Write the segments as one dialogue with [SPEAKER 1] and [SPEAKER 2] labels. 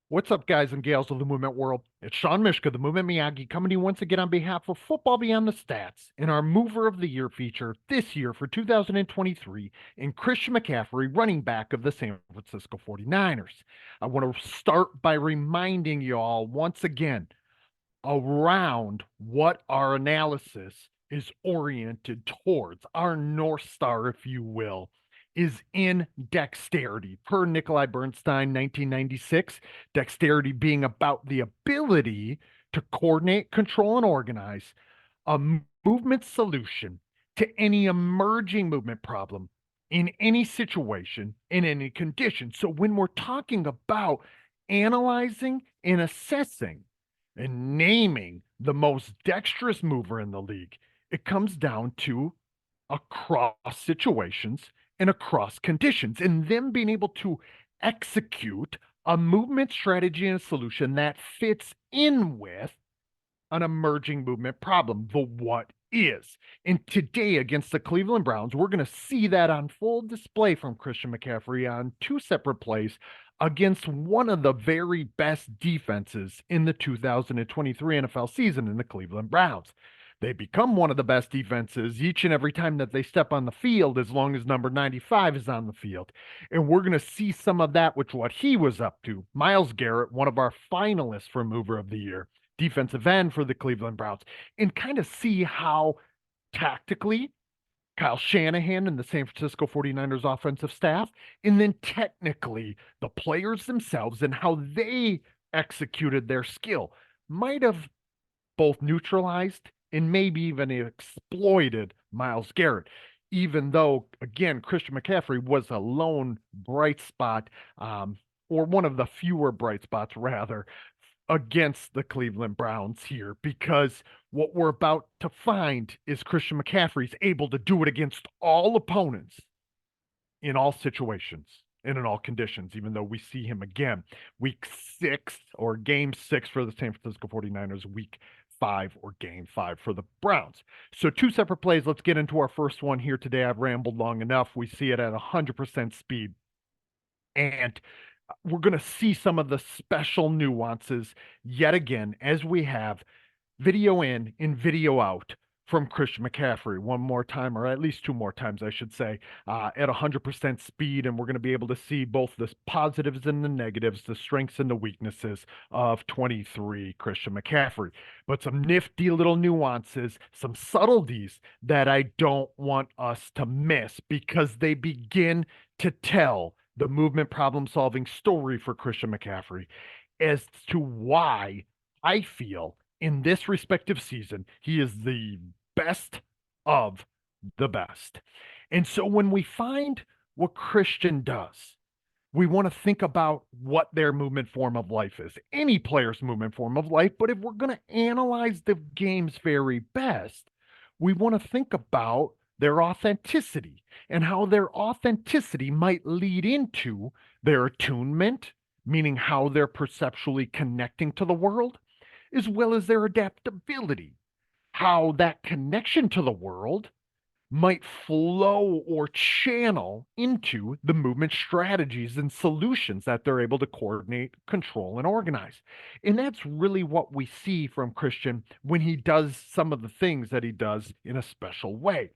[SPEAKER 1] What's up, guys and gals of the movement world? It's Sean Mishka, the Movement Miyagi, coming to you once again on behalf of Football Beyond the Stats in our Mover of the Year feature this year for 2023 in Christian McCaffrey, running back of the San Francisco 49ers. I want to start by reminding you all once again around what our analysis is oriented towards. Our North Star, if you will, is in dexterity. Per Nikolai Bernstein, 1996, dexterity being about the ability to coordinate, control, and organize a movement solution to any emerging movement problem in any situation, in any condition. So when we're talking about analyzing and assessing and naming the most dexterous mover in the league, it comes down to across situations and across conditions, and them being able to execute a movement strategy and solution that fits in with an emerging movement problem, the what is. And today against the Cleveland Browns, we're going to see that on full display from Christian McCaffrey on two separate plays against one of the very best defenses in the 2023 NFL season in the Cleveland Browns. They become one of the best defenses each and every time that they step on the field, as long as number 95 is on the field. And we're going to see some of that, which what he was up to. Myles Garrett, one of our finalists for Mover of the Year, defensive end for the Cleveland Browns, and kind of see how tactically Kyle Shanahan and the San Francisco 49ers offensive staff, and then technically the players themselves and how they executed their skill might have both neutralized and maybe even exploited Myles Garrett. Even though, again, Christian McCaffrey was a lone bright spot, or one of the fewer bright spots, rather, against the Cleveland Browns here, because what we're about to find is Christian McCaffrey's able to do it against all opponents in all situations and in all conditions, even though we see him again week 6 or game 6 for the San Francisco 49ers, week 5 or game 5 for the Browns. So two separate plays. Let's get into our first one here today. I've rambled long enough. We see it at 100% speed. And we're going to see some of the special nuances yet again as we have video in and video out from Christian McCaffrey one more time, or at least two more times, I should say, at 100% speed. And we're going to be able to see both the positives and the negatives, the strengths and the weaknesses of 23 Christian McCaffrey. But some nifty little nuances, some subtleties that I don't want us to miss, because they begin to tell the movement problem solving story for Christian McCaffrey as to why I feel in this respective season he is the best of the best. And so when we find what Christian does, we want to think about what their movement form of life is, any player's movement form of life. But if we're going to analyze the game's very best, we want to think about their authenticity and how their authenticity might lead into their attunement, meaning how they're perceptually connecting to the world, as well as their adaptability, how that connection to the world might flow or channel into the movement strategies and solutions that they're able to coordinate, control, and organize. And that's really what we see from Christian when he does some of the things that he does in a special way.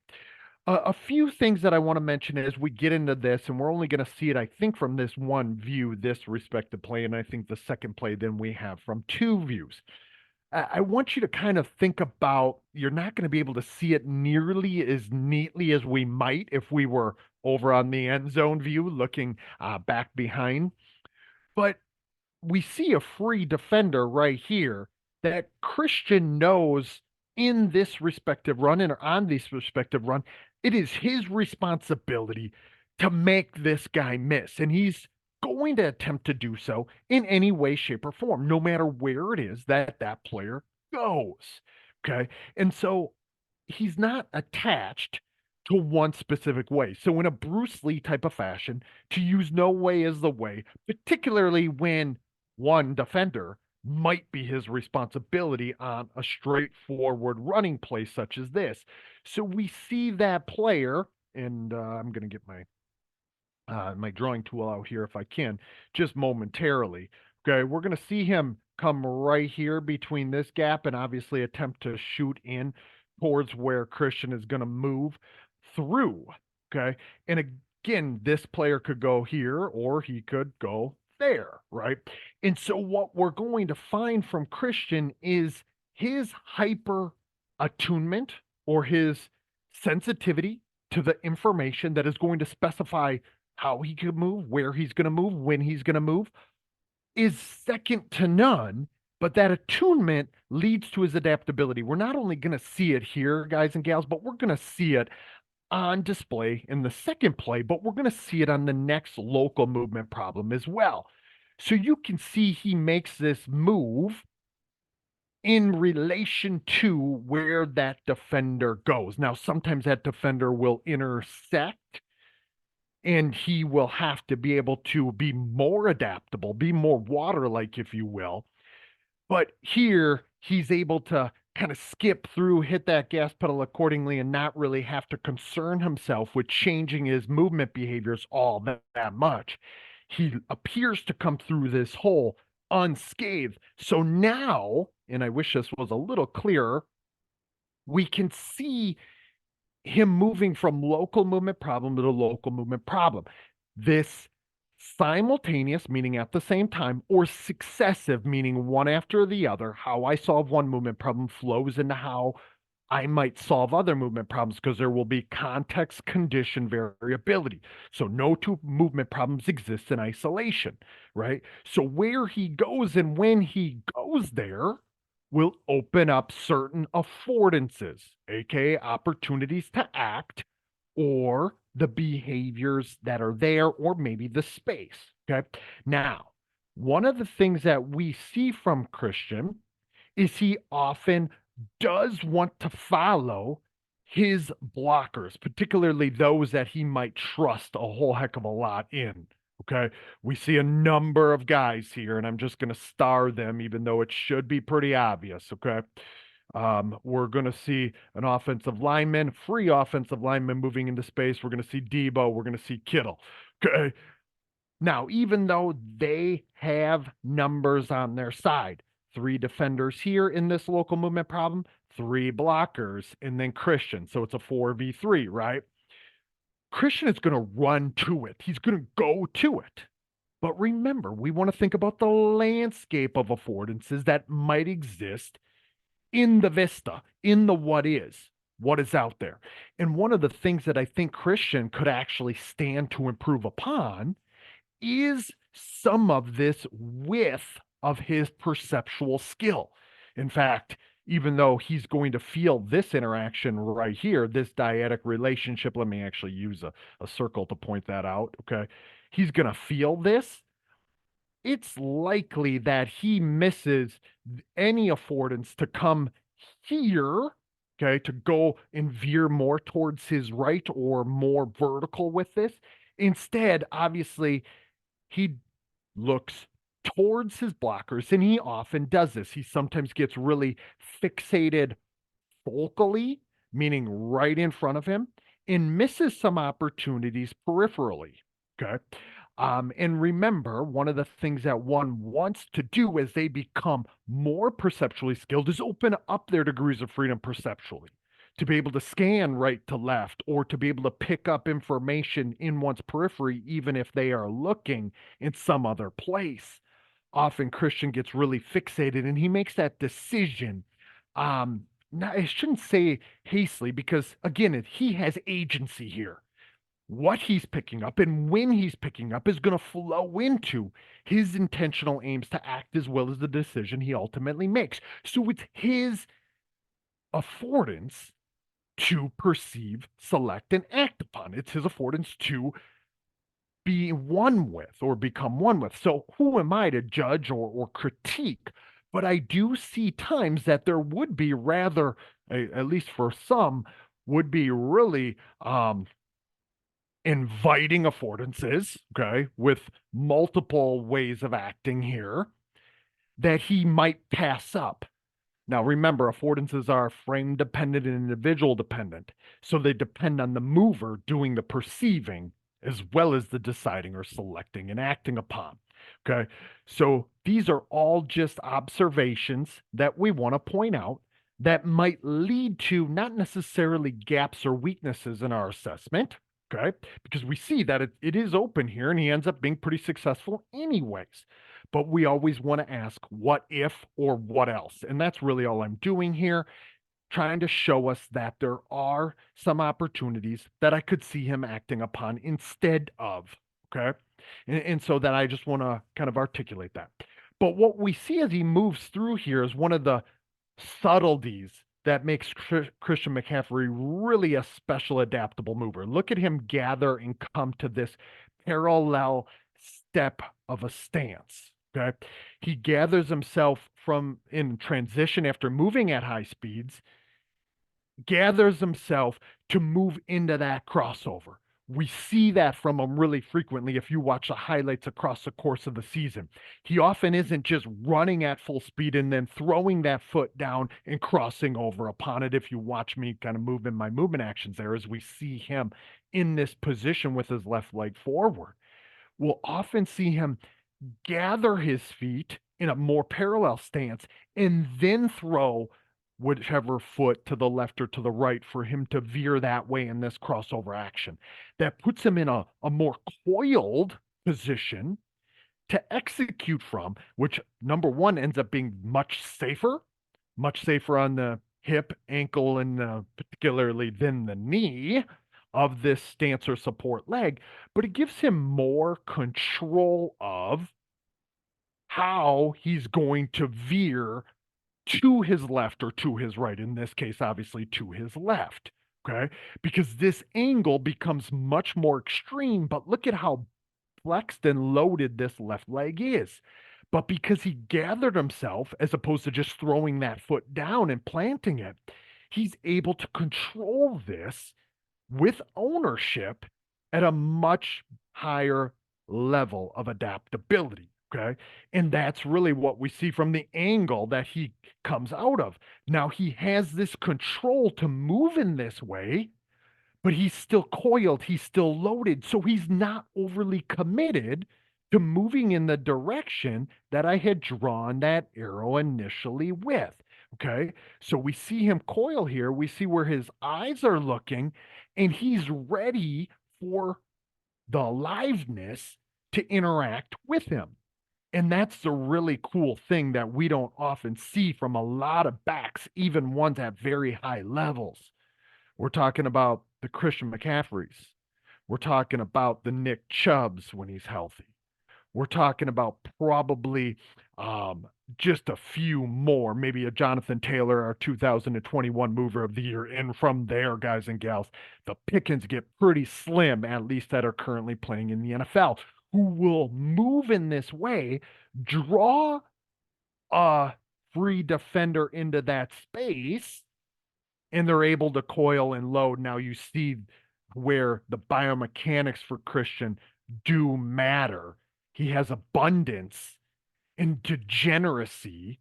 [SPEAKER 1] A few things that I want to mention as we get into this, and we're only going to see it, I think, from this one view, this respective play, and I think the second play then we have from two views. I want you to kind of think about, you're not going to be able to see it nearly as neatly as we might if we were over on the end zone view looking back behind. But we see a free defender right here that Christian knows in this respective run and on this respective run, it is his responsibility to make this guy miss. And he's going to attempt to do so in any way, shape, or form, no matter where it is that that player goes. Okay. And so he's not attached to one specific way. So, in a Bruce Lee type of fashion, to use no way as the way, particularly when one defender might be his responsibility on a straightforward running play such as this. So we see that player, and I'm going to get my my drawing tool out here if I can, just momentarily. Okay, we're going to see him come right here between this gap and obviously attempt to shoot in towards where Christian is going to move through. Okay, and again, this player could go here or he could go there, right? And so, what we're going to find from Christian is his hyper attunement or his sensitivity to the information that is going to specify how he can move, where he's going to move, when he's going to move is second to none, but that attunement leads to his adaptability. We're not only going to see it here, guys and gals, but we're going to see it on display in the second play, but we're going to see it on the next local movement problem as well. So you can see he makes this move in relation to where that defender goes. Now, sometimes that defender will intersect and he will have to be able to be more adaptable, be more water-like, if you will. But here, he's able to kind of skip through, hit that gas pedal accordingly, and not really have to concern himself with changing his movement behaviors all that much. He appears to come through this hole unscathed. So now, and I wish this was a little clearer, we can see him moving from local movement problem to the local movement problem. This simultaneous, meaning at the same time, or successive, meaning one after the other, how I solve one movement problem flows into how I might solve other movement problems because there will be context condition variability. So no two movement problems exist in isolation, right? So where he goes and when he goes there will open up certain affordances, aka opportunities to act, or the behaviors that are there, or maybe the space. Okay. Now, one of the things that we see from Christian is he often does want to follow his blockers, particularly those that he might trust a whole heck of a lot in. Okay. We see a number of guys here, and I'm just going to star them, even though it should be pretty obvious. Okay. We're going to see an offensive lineman, free offensive lineman moving into space. We're going to see Debo. We're going to see Kittle. Okay. Now, even though they have numbers on their side, 3 defenders here in this local movement problem, 3 blockers, and then Christian. So it's a 4v3, right? Christian is going to run to it. He's going to go to it. But remember, we want to think about the landscape of affordances that might exist in the vista, in the what is out there. And one of the things that I think Christian could actually stand to improve upon is some of this width of his perceptual skill. In fact, even though he's going to feel this interaction right here, this dyadic relationship, let me actually use a circle to point that out, okay? He's going to feel this. It's likely that he misses any affordance to come here, okay, to go and veer more towards his right or more vertical with this. Instead, obviously, he looks towards his blockers, and he often does this. He sometimes gets really fixated focally, meaning right in front of him, and misses some opportunities peripherally. Okay. And remember, one of the things that one wants to do as they become more perceptually skilled is open up their degrees of freedom perceptually, to be able to scan right to left, or to be able to pick up information in one's periphery, even if they are looking in some other place. Often Christian gets really fixated and he makes that decision. Now, I shouldn't say hastily because, again, he has agency here. What he's picking up and when he's picking up is going to flow into his intentional aims to act as well as the decision he ultimately makes. So it's his affordance to perceive, select, and act upon. It's his affordance to be one with or become one with. So who am I to judge or critique? But I do see times that there would be rather, at least for some, would be really inviting affordances, okay, with multiple ways of acting here that he might pass up. Now, remember, affordances are frame dependent and individual dependent. So they depend on the mover doing the perceiving as well as the deciding or selecting and acting upon. Okay. So these are all just observations that we want to point out that might lead to not necessarily gaps or weaknesses in our assessment. Okay. Because we see that it is open here and he ends up being pretty successful anyways. But we always want to ask what if or what else. And that's really all I'm doing here, trying to show us that there are some opportunities that I could see him acting upon instead of. Okay. And so that I just want to kind of articulate that. But what we see as he moves through here is one of the subtleties that makes Christian McCaffrey really a special adaptable mover. Look at him gather and come to this parallel step of a stance. Okay. He gathers himself from in transition after moving at high speeds, gathers himself to move into that crossover. We see that from him really frequently if you watch the highlights across the course of the season. He often isn't just running at full speed and then throwing that foot down and crossing over upon it. If you watch me kind of move in my movement actions there, as we see him in this position with his left leg forward, we'll often see him gather his feet in a more parallel stance and then throw whichever foot to the left or to the right for him to veer that way in this crossover action. That puts him in a more coiled position to execute from, which number one ends up being much safer on the hip, ankle, and particularly than the knee of this stance or support leg, but it gives him more control of how he's going to veer to his left or to his right. In this case, obviously to his left. Okay. Because this angle becomes much more extreme, but look at how flexed and loaded this left leg is. But because he gathered himself as opposed to just throwing that foot down and planting it, he's able to control this with ownership at a much higher level of adaptability. Okay. And that's really what we see from the angle that he comes out of. Now he has this control to move in this way, but he's still coiled, he's still loaded. So he's not overly committed to moving in the direction that I had drawn that arrow initially with. Okay. So we see him coil here. We see where his eyes are looking, and he's ready for the aliveness to interact with him. And that's the really cool thing that we don't often see from a lot of backs, even ones at very high levels. We're talking about the Christian McCaffreys. We're talking about the Nick Chubbs when he's healthy. We're talking about probably just a few more, maybe a Jonathan Taylor, our 2021 Mover of the Year. And from there, guys and gals, the pickings get pretty slim, at least that are currently playing in the NFL, who will move in this way, draw a free defender into that space, and they're able to coil and load. Now you see where the biomechanics for Christian do matter. He has abundance and degeneracy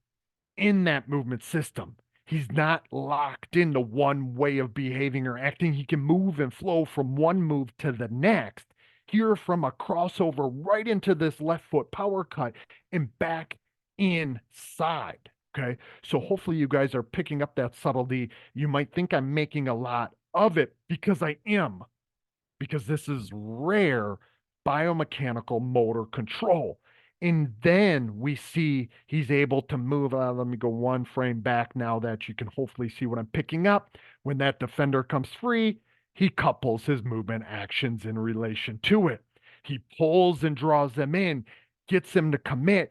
[SPEAKER 1] in that movement system. He's not locked into one way of behaving or acting. He can move and flow from one move to the next. Here from a crossover right into this left foot power cut and back inside. Okay. So hopefully you guys are picking up that subtlety. You might think I'm making a lot of it because I am, because this is rare biomechanical motor control. And then we see he's able to move. Let me go one frame back now that you can hopefully see what I'm picking up. When that defender comes free, he couples his movement actions in relation to it. He pulls and draws them in, gets them to commit,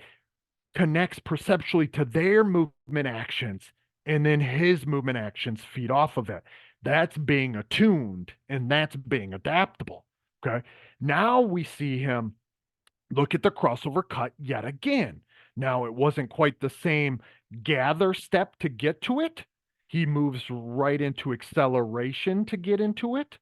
[SPEAKER 1] connects perceptually to their movement actions, and then his movement actions feed off of it. That's being attuned and that's being adaptable. Okay. Now we see him look at the crossover cut yet again. Now it wasn't quite the same gather step to get to it. He moves right into acceleration to get into it.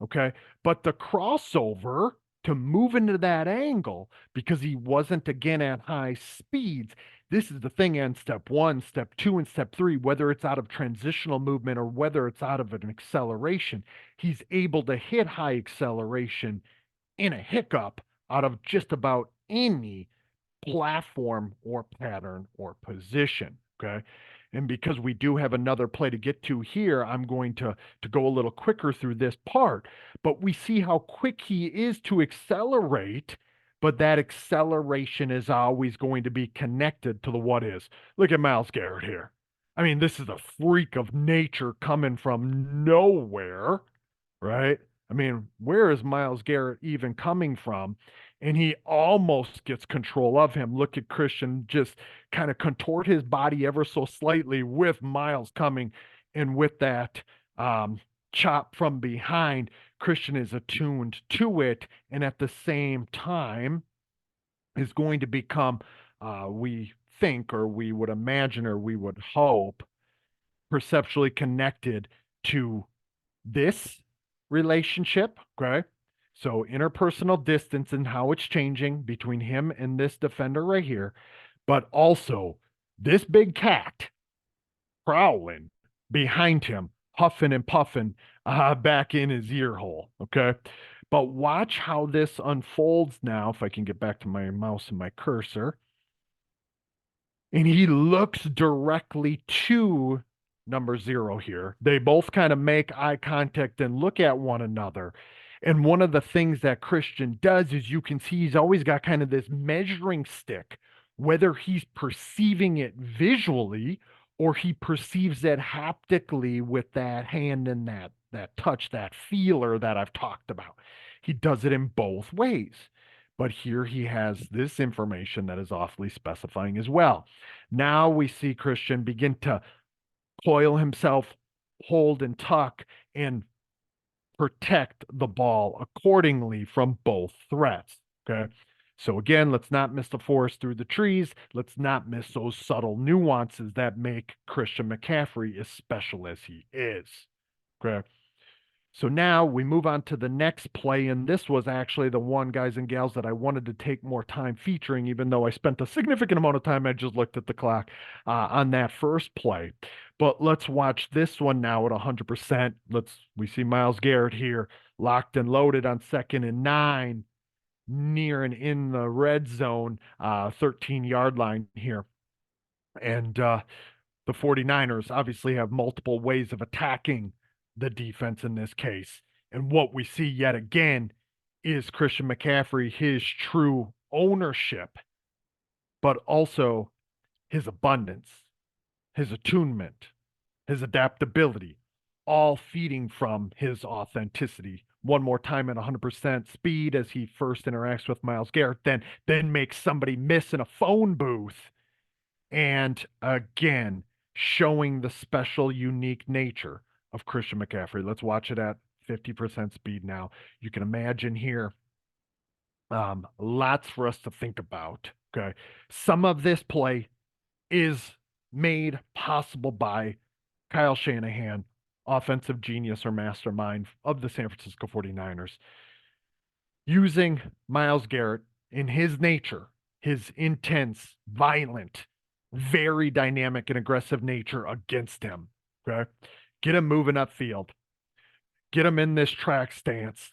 [SPEAKER 1] Okay. But the crossover to move into that angle, because he wasn't again at high speeds. This is the thing in step one, step two, and step three, whether it's out of transitional movement or whether it's out of an acceleration, he's able to hit high acceleration in a hiccup out of just about any platform or pattern or position. Okay. And because we do have another play to get to here, I'm going to go a little quicker through this part. But we see how quick he is to accelerate, but that acceleration is always going to be connected to the what is. Look at Myles Garrett here. I mean, this is a freak of nature coming from nowhere, right? I mean, where is Myles Garrett even coming from? And he almost gets control of him. Look at Christian just kind of contort his body ever so slightly with Myles coming, and with that chop from behind, Christian is attuned to it, and at the same time is going to become, we think, or we would imagine, or we would hope, perceptually connected to this relationship. Okay. So interpersonal distance and how it's changing between him and this defender right here, but also this big cat prowling behind him, huffing and puffing back in his ear hole. Okay. But watch how this unfolds now. If I can get back to my mouse and my cursor, and he looks directly to number 0 here. They both kind of make eye contact and look at one another. And one of the things that Christian does is you can see he's always got kind of this measuring stick, whether he's perceiving it visually or he perceives it haptically with that hand and that touch, that feeler that I've talked about. He does it in both ways. But here he has this information that is awfully specifying as well. Now we see Christian begin to coil himself, hold and tuck, and protect the ball accordingly from both threats. Okay. So again, let's not miss the forest through the trees. Let's not miss those subtle nuances that make Christian McCaffrey as special as he is. Okay. So now we move on to the next play, and this was actually the one, guys and gals, that I wanted to take more time featuring, even though I spent a significant amount of time. I just looked at the clock on that first play. But let's watch this one now at 100%. We see Myles Garrett here, locked and loaded on 2nd and 9, near and in the red zone, 13-yard line here. And the 49ers obviously have multiple ways of attacking the defense in this case. And what we see yet again is Christian McCaffrey, his true ownership, but also his abundance, his attunement, his adaptability, all feeding from his authenticity. One more time at 100% speed as he first interacts with Myles Garrett, then makes somebody miss in a phone booth. And again, showing the special, unique nature of Christian McCaffrey. Let's watch it at 50% speed now. You can imagine here, lots for us to think about. Okay. Some of this play is made possible by Kyle Shanahan, offensive genius or mastermind of the San Francisco 49ers, using Myles Garrett in his nature, his intense, violent, very dynamic and aggressive nature against him. Okay. Get him moving upfield. Get him in this track stance.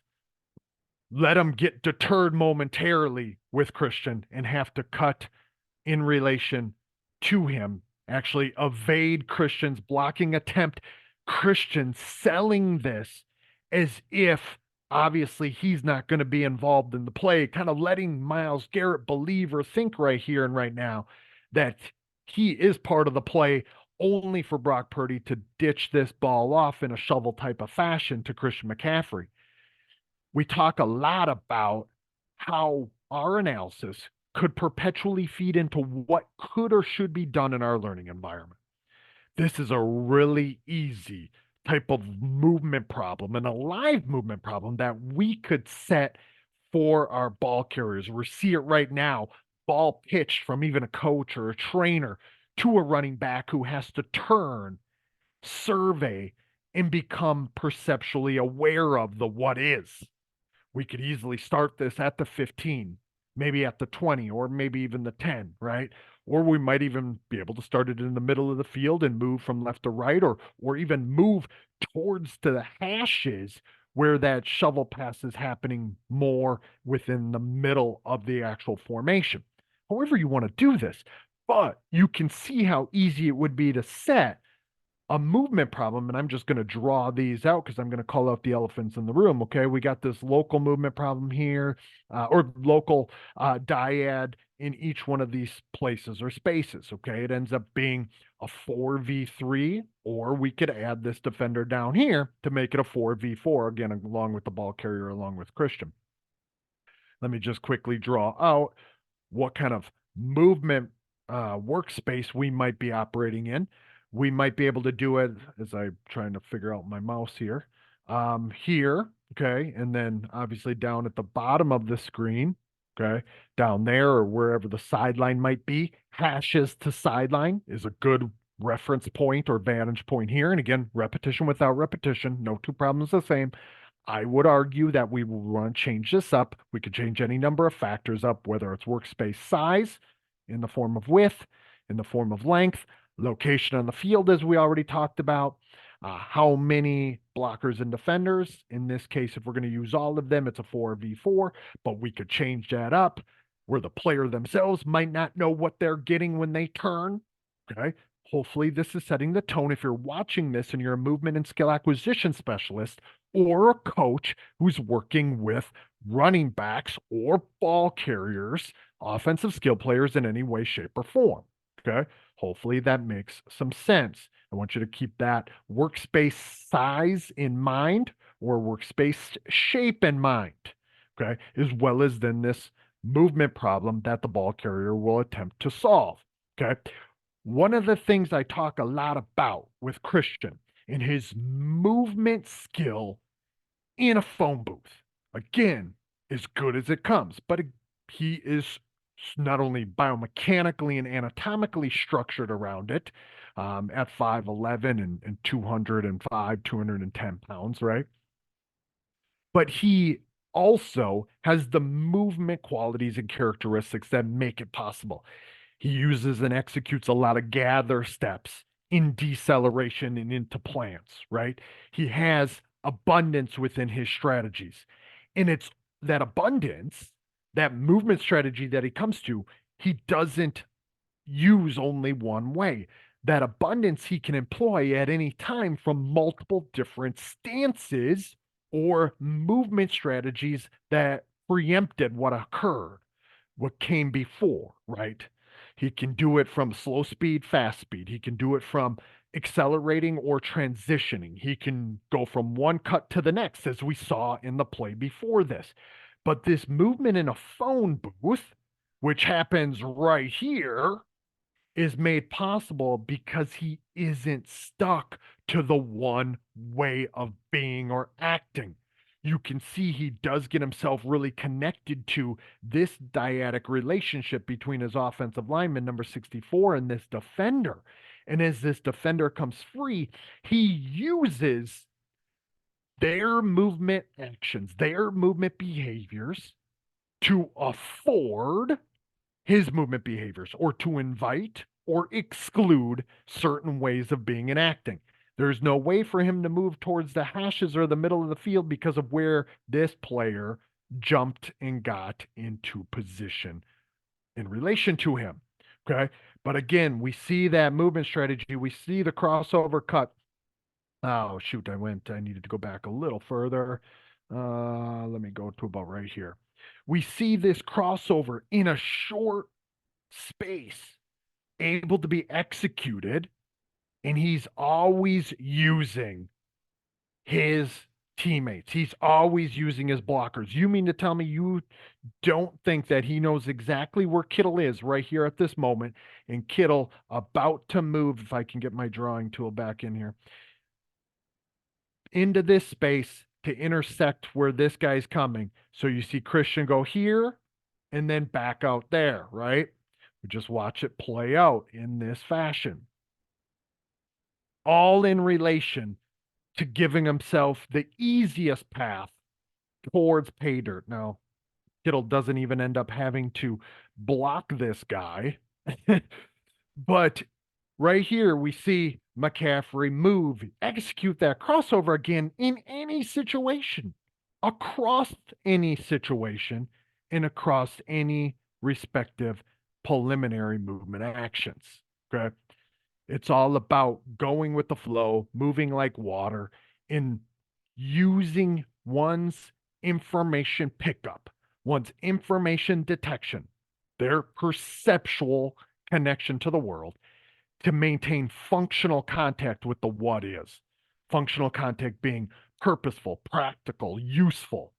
[SPEAKER 1] Let him get deterred momentarily with Christian and have to cut in relation to him. Actually evade Christian's blocking attempt. Christian selling this as if obviously he's not going to be involved in the play, kind of letting Myles Garrett believe or think right here and right now that he is part of the play, only for Brock Purdy to ditch this ball off in a shovel type of fashion to Christian McCaffrey. We talk a lot about how our analysis could perpetually feed into what could or should be done in our learning environment. This is a really easy type of movement problem, and a live movement problem that we could set for our ball carriers. We see it right now, ball pitched from even a coach or a trainer to a running back who has to turn, survey, and become perceptually aware of the what is. We could easily start this at the 15, maybe at the 20, or maybe even the 10, right? Or we might even be able to start it in the middle of the field and move from left to right, or even move towards to the hashes where that shovel pass is happening more within the middle of the actual formation. however you want to do this. But you can see how easy it would be to set a movement problem, and I'm just going to draw these out because I'm going to call out the elephants in the room. Okay, we got this local movement problem here, or local dyad in each one of these places or spaces. Okay, it ends up being a 4v3, or we could add this defender down here to make it a 4v4, again, along with the ball carrier, along with Christian. Let me just quickly draw out what kind of movement workspace we might be operating in. We might be able to do it as I'm trying to figure out my mouse here. Here, okay, and then obviously down at the bottom of the screen, okay, down there or wherever the sideline might be, hashes to sideline is a good reference point or vantage point here. And again, repetition without repetition, no two problems the same. I would argue that we will want to change this up. We could change any number of factors up, whether it's workspace size in the form of width, in the form of length, location on the field, as we already talked about, how many blockers and defenders. In this case, if we're going to use all of them, it's a 4v4, but we could change that up where the player themselves might not know what they're getting when they turn. Okay. Hopefully, this is setting the tone. If you're watching this and you're a movement and skill acquisition specialist, or a coach who's working with running backs or ball carriers, offensive skill players in any way, shape, or form. Okay. Hopefully that makes some sense. I want you to keep that workspace size in mind or workspace shape in mind. Okay. As well as then this movement problem that the ball carrier will attempt to solve. Okay. One of the things I talk a lot about with Christian in his movement skill in a phone booth. Again, as good as it comes, but he is not only biomechanically and anatomically structured around it at 5'11 and 205, 210 pounds, right? But he also has the movement qualities and characteristics that make it possible. He uses and executes a lot of gather steps in deceleration and into plants, right? He has abundance within his strategies. And it's that abundance, that movement strategy that he comes to, he doesn't use only one way. That abundance he can employ at any time from multiple different stances or movement strategies that preempted what occurred, what came before, right? He can do it from slow speed, fast speed. He can do it from accelerating or transitioning. He can go from one cut to the next, as we saw in the play before this. But this movement in a phone booth, which happens right here, is made possible because he isn't stuck to the one way of being or acting. You can see he does get himself really connected to this dyadic relationship between his offensive lineman, number 64, and this defender. And as this defender comes free, he uses their movement actions, their movement behaviors to afford his movement behaviors or to invite or exclude certain ways of being and acting. There's no way for him to move towards the hashes or the middle of the field because of where this player jumped and got into position in relation to him. Okay. But again, we see that movement strategy. We see the crossover cut. Oh, shoot. I needed to go back a little further. Let me go to about right here. We see this crossover in a short space able to be executed, and he's always using his teammates. He's always using his blockers. You mean to tell me you don't think that he knows exactly where Kittle is right here at this moment, and Kittle about to move, if I can get my drawing tool back in here, into this space to intersect where this guy's coming. So you see Christian go here and then back out there, right? We just watch it play out in this fashion. All in relation to giving himself the easiest path towards pay dirt. Now, Kittle doesn't even end up having to block this guy. But right here, we see McCaffrey move, execute that crossover again in any situation, across any situation, and across any respective preliminary movement actions. Okay. It's all about going with the flow, moving like water, and using one's information pickup, one's information detection, their perceptual connection to the world to maintain functional contact with the what is. Functional contact being purposeful, practical, useful.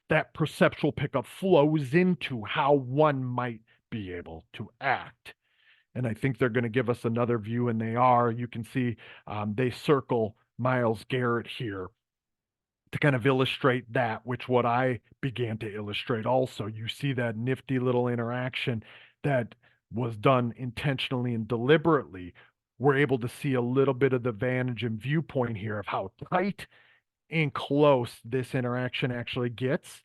[SPEAKER 1] That perceptual pickup flows into how one might be able to act. And I think they're going to give us another view, and they are. You can see they circle Myles Garrett here to kind of illustrate that, which what I began to illustrate also. You see that nifty little interaction that was done intentionally and deliberately. We're able to see a little bit of the vantage and viewpoint here of how tight and close this interaction actually gets.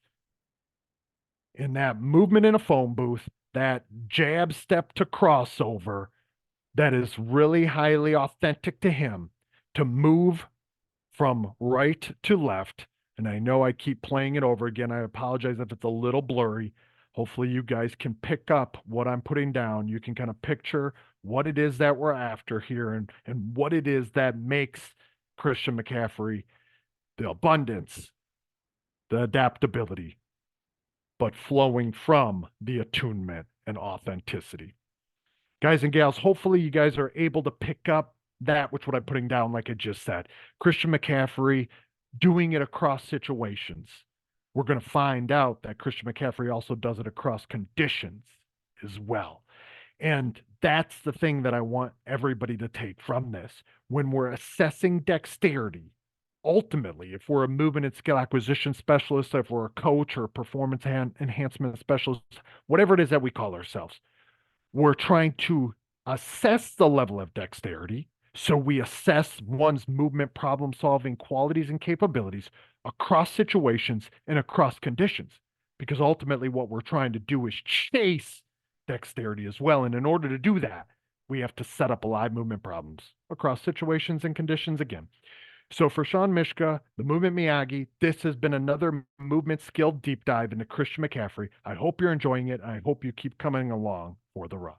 [SPEAKER 1] In that movement in a phone booth, that jab step to crossover, that is really highly authentic to him to move from right to left. And I know I keep playing it over again. I apologize if it's a little blurry. Hopefully, you guys can pick up what I'm putting down. You can kind of picture what it is that we're after here and what it is that makes Christian McCaffrey the abundance, the adaptability, but flowing from the attunement and authenticity. Guys and gals, hopefully you guys are able to pick up that, which what I'm putting down, like I just said. Christian McCaffrey doing it across situations. We're going to find out that Christian McCaffrey also does it across conditions as well. And that's the thing that I want everybody to take from this. When we're assessing dexterity, ultimately, if we're a movement and skill acquisition specialist, if we're a coach or a performance enhancement specialist, whatever it is that we call ourselves, we're trying to assess the level of dexterity. So we assess one's movement problem solving qualities and capabilities across situations and across conditions. Because ultimately, what we're trying to do is chase dexterity as well. And in order to do that, we have to set up live movement problems across situations and conditions again. So for Sean Mishka, the Movement Miyagi, this has been another movement skill deep dive into Christian McCaffrey. I hope you're enjoying it. I hope you keep coming along for the ride.